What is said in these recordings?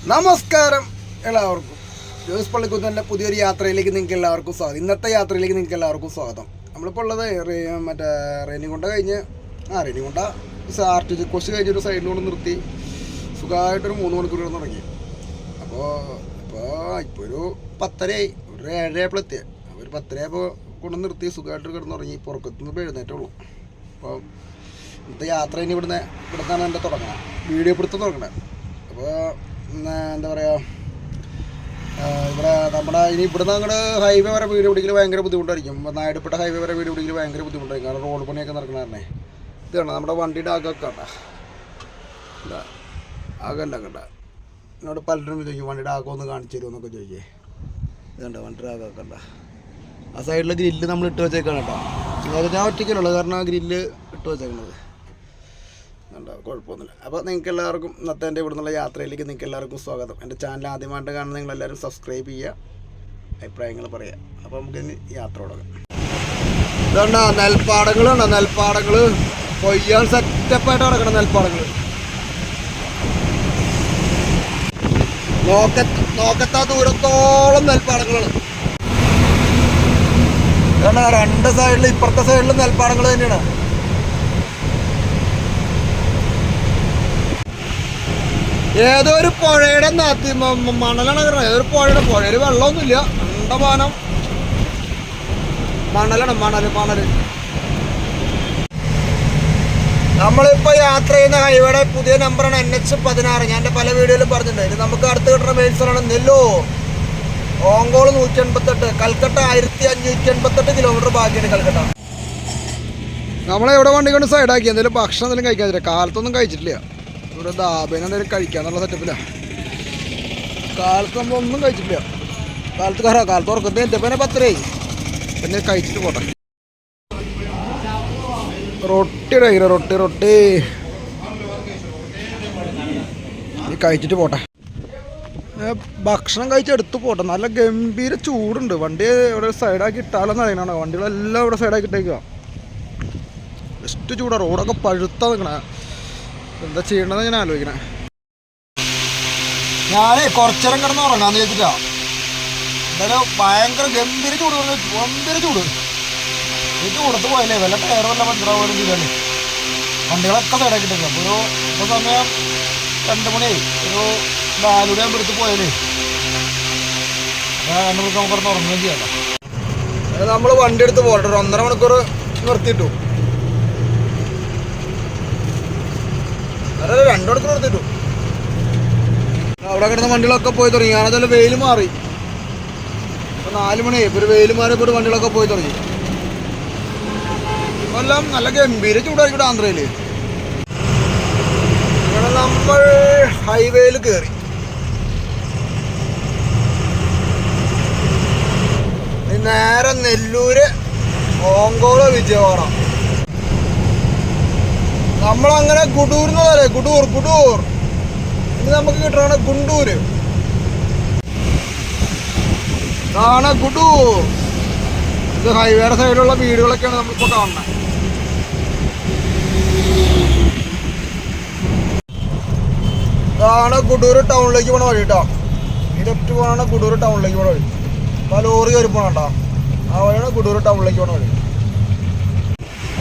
നമസ്കാരം എല്ലാവർക്കും. ജോസ് പള്ളിക്കുത്തൻ്റെ പുതിയൊരു യാത്രയിലേക്ക് നിങ്ങൾക്ക് എല്ലാവർക്കും സ്വാഗതം. ഇന്നത്തെ യാത്രയിലേക്ക് നിങ്ങൾക്ക് എല്ലാവർക്കും സ്വാഗതം. നമ്മളിപ്പോൾ ഉള്ളത് മറ്റേ റെനിഗുണ്ട കഴിഞ്ഞ് റെനിഗുണ്ട ആർട്ട് ചെക്ക് കഴിഞ്ഞൊരു സൈഡിൽ കൊണ്ട് നിർത്തി സുഖമായിട്ടൊരു 3 മണിക്കൂർ തുടങ്ങി. ഇപ്പോൾ ഒരു 10:30 ഒരു 7:00 എത്തിയ ഒരു 10:00 കൊണ്ട് നിർത്തി സുഖമായിട്ട് കിടന്നുറങ്ങി. പുറത്തുനിന്ന് എഴുന്നേറ്റുള്ളൂ. അപ്പോൾ ഇന്നത്തെ യാത്ര ഇനി ഇവിടുന്നാണ് എൻ്റെ തുടങ്ങുന്നത്, വീഡിയോ പിടുത്തം തുടങ്ങണത്. അപ്പോൾ എന്താ പറയുക, ഇവിടെ നമ്മുടെ ഇനി ഇവിടുന്ന് അങ്ങോട്ട് ഹൈവേ വരെ വീഡിയോ പിടിക്കൽ ഭയങ്കര ബുദ്ധിമുട്ടായിരിക്കും. നായടുപ്പെട്ട ഹൈവേ വരെ വീഡിയോ പിടിക്കൽ ഭയങ്കര ബുദ്ധിമുട്ടായിരിക്കും. കാരണം റോഡ് പണിയൊക്കെ നടക്കണേ. ഇത് കണ്ട നമ്മുടെ വണ്ടിയുടെ ആകൊക്കെ കണ്ട ആകല്ല കണ്ട. എന്നോട് പലരും ചോദിക്കും വണ്ടിയുടെ ആകം ഒന്ന് കാണിച്ചു തരുമെന്നൊക്കെ ചോദിച്ചേ. ഇത് കണ്ട വണ്ടിയുടെ ആകൊക്കെ കണ്ട. ആ സൈഡിൽ ഗ്രില്ല് നമ്മൾ ഇട്ട് വെച്ചേക്കാണ് കേട്ടോ. അത് ഞാൻ ഒറ്റയ്ക്കലുള്ളൂ, കാരണം ആ ഗ്രില്ല് ഇട്ട് വെച്ചേക്കണത് ഉണ്ടാവും, കുഴപ്പമൊന്നുമില്ല. അപ്പോൾ നിങ്ങൾക്ക് എല്ലാവർക്കും ഇന്നത്തെ എൻ്റെ ഇവിടെ നിന്നുള്ള യാത്രയിലേക്ക് നിങ്ങൾക്ക് എല്ലാവർക്കും സ്വാഗതം. എൻ്റെ ചാനൽ ആദ്യമായിട്ട് കാണുന്ന നിങ്ങളെല്ലാവരും സബ്സ്ക്രൈബ് ചെയ്യുക, അഭിപ്രായങ്ങൾ പറയുക. അപ്പോൾ നമുക്കിനി യാത്ര തുടങ്ങാം. ഇതുണ്ടോ നെൽപ്പാടങ്ങളുണ്ടോ, നെൽപ്പാടങ്ങൾ കൊയ്യാൻ സെറ്റപ്പായിട്ട് കിടക്കണം. നെൽപ്പാടങ്ങൾ നോക്കത്താ ദൂരത്തോളം നെൽപ്പാടങ്ങളാണ്. ഇതുണ്ടോ രണ്ട് സൈഡിൽ, ഇപ്പുറത്തെ സൈഡിൽ നെൽപ്പാടങ്ങൾ തന്നെയാണ്. ഏതോ ഒരു പുഴയുടെ മണലാണ് കിടന്നത്. ഏതൊരു പുഴയിൽ വെള്ളമൊന്നുമില്ല, പാനം മണലാണ്. മണല് നമ്മളിപ്പോൾ യാത്ര ചെയ്യുന്ന ഹൈവേയുടെ പുതിയ നമ്പറാണ് NH16. ഞാൻ എൻ്റെ പല വീഡിയോയിലും പറഞ്ഞിട്ടുണ്ട്. ഇത് നമുക്ക് അടുത്ത് കിട്ടുന്ന മെയിൻ സ്ഥലമാണ് നെല്ലൂർ. ഓങ്കോൾ 188, കൽക്കട്ട 1588 കിലോമീറ്റർ ബാക്കിയാണ് കൽക്കട്ട. നമ്മളെവിടെ വണ്ടി കൊണ്ട് സൈഡാക്കി എന്തെങ്കിലും ഭക്ഷണം എന്തെങ്കിലും കഴിക്കാതില്ല. കാലത്തൊന്നും കഴിച്ചിട്ടില്ല. ഇവിടെ ദാബേനെ എന്തെങ്കിലും കഴിക്കാന്നുള്ള സെറ്റപ്പില്ല. കാലത്ത് നമ്മളൊന്നും കഴിച്ചിട്ടില്ല. കാലത്ത് ഉറക്കത്തിന് എൻ്റെ പേനെ 10:30 പിന്നെ കഴിച്ചിട്ട് പോട്ടെ. റൊട്ടി കഴിച്ചിട്ട് പോട്ടെ. ഭക്ഷണം കഴിച്ചെടുത്ത് പോട്ടെ. നല്ല ഗംഭീര ചൂടുണ്ട്. വണ്ടി ഇവിടെ സൈഡാക്കി ഇട്ടാലെന്ന് അറിയണോ. വണ്ടികളെല്ലാം ഇവിടെ സൈഡാക്കി ഇട്ടേക്കുക. ബെസ്റ്റ് ചൂടാണ്. റോഡൊക്കെ പഴുത്താ നിൽക്കണേ. എന്താ ചെയ്യണമെന്ന് ഞാൻ ആലോചിക്കണേ. ഞാനേ കുറച്ചേരം കിടന്ന് ഉറങ്ങാന്ന് ചോദിച്ചിട്ടാ. എന്തായാലും ഭയങ്കര ഗംഭീര ചൂട് ഈ ചൂടത്ത് പോയല്ലേ വല്ല ടയർ വല്ല പഞ്ചറാവുകയും ചെയ്താലേ. വണ്ടികളൊക്കെ സൈഡാക്കിയിട്ടേക്കാം. അപ്പോൾ ഇപ്പോൾ സമയം 2 മണിയായി. ഒരു 4 മണിയാകുമ്പോൾ എടുത്ത് പോയാലേ 2 മണിക്ക് നമുക്ക് കിടന്ന് ഉറങ്ങുകയും ചെയ്യാമല്ലോ. നമ്മൾ വണ്ടി എടുത്ത് പോകട്ടെ. ഒരു 1.5 മണിക്കൂർ നിർത്തിയിട്ടു. 2 മണിക്കൂർ എടുത്തിട്ടു. അവിടെ കിടന്ന വണ്ടികളൊക്കെ പോയി തുടങ്ങി. ഞാനതെല്ലാം വെയിൽ മാറി. ഇപ്പോൾ 4 മണിയായി. ഇപ്പോൾ ഒരു വെയിൽ മാറിയപ്പോൾ വണ്ടികളൊക്കെ പോയി തുടങ്ങി. എല്ലാം നല്ല ഗംഭീര ചൂടായിരിക്കും ആന്ധ്രയിൽ. അങ്ങനെ നമ്മൾ ഹൈവേയിൽ കയറി. നേരെ നെല്ലൂര്, ഓങ്കോള്, വിജയവാഡ. നമ്മളങ്ങനെ ഗുഡൂർന്ന് പറയാം. ഗുഡൂർ ഇനി നമുക്ക് കിട്ടണ ഗുണ്ടൂര്. ഇതാണ് ഗുഡൂർ. ഇത് ഹൈവേയുടെ സൈഡിലുള്ള വീടുകളൊക്കെയാണ് നമ്മളിപ്പോൾ കാണുന്നത്. ഇതാണ് ഗുഡൂർ ടൗണിലേക്ക് പോണ വഴി കേട്ടോ. ഇതൊറ്റ പോകണ ഗുഡൂർ ടൗണിലേക്ക് പോണ വഴി. അപ്പോൾ ലോറി കയറി പോകണം കേട്ടോ. ആ വഴിയാണ് ഗുഡൂർ ടൗണിലേക്ക് പോണ വഴി.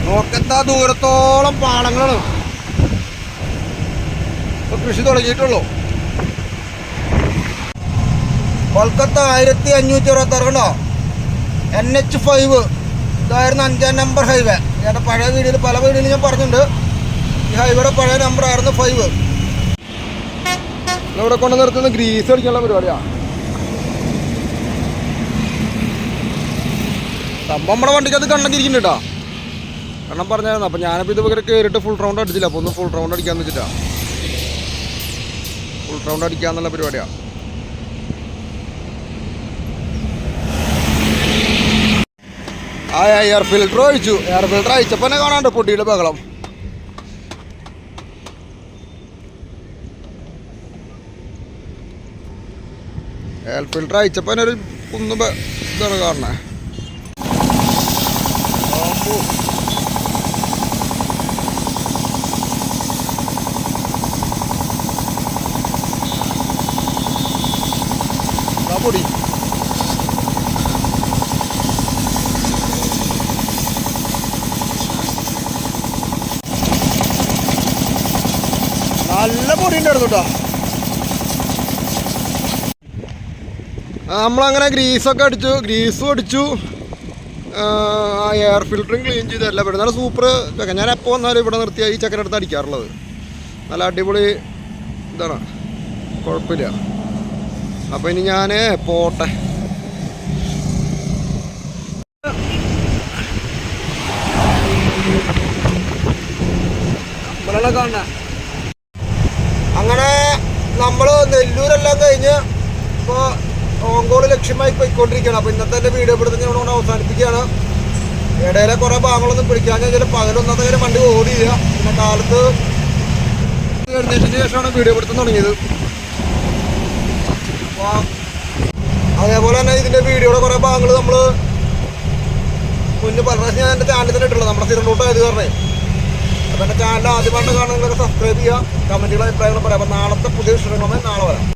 നോക്കത്താ ദൂരത്തോളം പാടങ്ങളാണ്. ഇപ്പൊ കൃഷി തുടങ്ങിയിട്ടുള്ളൂ. കൊൽക്കത്ത 1566 കണ്ടോ. NH5 ഇതായിരുന്നു 5ാം നമ്പർ ഹൈവേ. എൻ്റെ പഴയ വീഡിയോയിൽ പല വീഡിയോയിൽ ഞാൻ പറഞ്ഞിട്ടുണ്ട്. ഈ ഹൈവേയുടെ പഴയ നമ്പർ ആയിരുന്നു 5. ഇവിടെ കൊണ്ട് നിർത്തുന്ന ഗ്രീസ് അടിക്കാനുള്ള പരിപാടിയാണ്. സംഭവം നമ്മുടെ വണ്ടിക്കകത്ത് കണ്ടെങ്കിരിക്കുന്നുണ്ട് കേട്ടോ. കാരണം പറഞ്ഞായിരുന്നു. അപ്പം ഞാനിപ്പോൾ ഇത് ഇവരെ കയറിയിട്ട് ഫുൾ റൗണ്ട് അടിച്ചില്ല. അപ്പോൾ ഒന്ന് ഫുൾ റൗണ്ട് അടിക്കാമെന്ന് വെച്ചിട്ടാണ്. ഫുൾ റൗണ്ട് അടിക്കാന്നുള്ള പരിപാടിയാണ്. എയർ ഫിൽറ്റർ ഒഴിച്ചു. എയർ ഫിൽറ്റർ അയച്ചപ്പോൾ തന്നെ കാണാണ്ട് പൊട്ടിയുടെ ബഹളം. എയർ ഫിൽറ്റർ അയച്ചപ്പോൾ തന്നെ ഒരു ഇതാണ് കാണണേ. പൊടി. നല്ല പൊടി ഉണ്ടായിരുന്നു കേട്ടോ. നമ്മളങ്ങനെ ഗ്രീസും അടിച്ചു. എയർ ഫിൽറ്ററും ക്ലീൻ ചെയ്ത് എല്ലാം പറ്റും. നല്ല സൂപ്പർ ചക്കൻ. ഞാൻ എപ്പോൾ വന്നാലും ഇവിടെ നിർത്തിയ ഈ ചക്കനടുത്ത് അടിക്കാറുള്ളത്. നല്ല അടിപൊളി ഇതാണ്, കുഴപ്പമില്ല. അപ്പോൾ ഇനി ഞാൻ പോട്ടെ. അങ്ങനെ നമ്മൾ നെല്ലൂരെല്ലാം കഴിഞ്ഞ് ഇപ്പോൾ ഓങ്കോട് ലക്ഷ്യമായി പോയിക്കൊണ്ടിരിക്കുകയാണ്. അപ്പോൾ ഇന്നത്തെ എൻ്റെ വീഡിയോ ഇവിടെ തന്നെ ഇവിടെ അവസാനിപ്പിക്കുകയാണ്. ഇടയിലെ കുറേ ഭാഗങ്ങളൊന്നും പിടിക്കാൻ ചില പകലൊന്നത്തെ കാര്യം വണ്ടി ഓടിയില്ല. പിന്നെ കാലത്ത് എഴുന്നേറ്റതിന് ശേഷമാണ് വീഡിയോ പിടുത്തം തുടങ്ങിയത്. അപ്പോൾ അതേപോലെ തന്നെ ഇതിൻ്റെ വീഡിയോയുടെ കുറേ ഭാഗങ്ങൾ നമ്മൾ മുന്നേ പറഞ്ഞ ഞാൻ എൻ്റെ ചാനലിൽ തന്നെ ഇട്ടുള്ളത്, നമ്മുടെ സ്ഥിരം റൂട്ട് ആയത് കാരണം. അപ്പോൾ എൻ്റെ ചാനൽ ആദ്യമായിട്ട് കാണുന്നവരൊക്കെ സബ്സ്ക്രൈബ് ചെയ്യുക, കമൻറ്റുകൾ അഭിപ്രായങ്ങൾ പറയാം. അപ്പോൾ നാളത്തെ പുതിയ വിഷയങ്ങളുമായി നാളെ വരാം.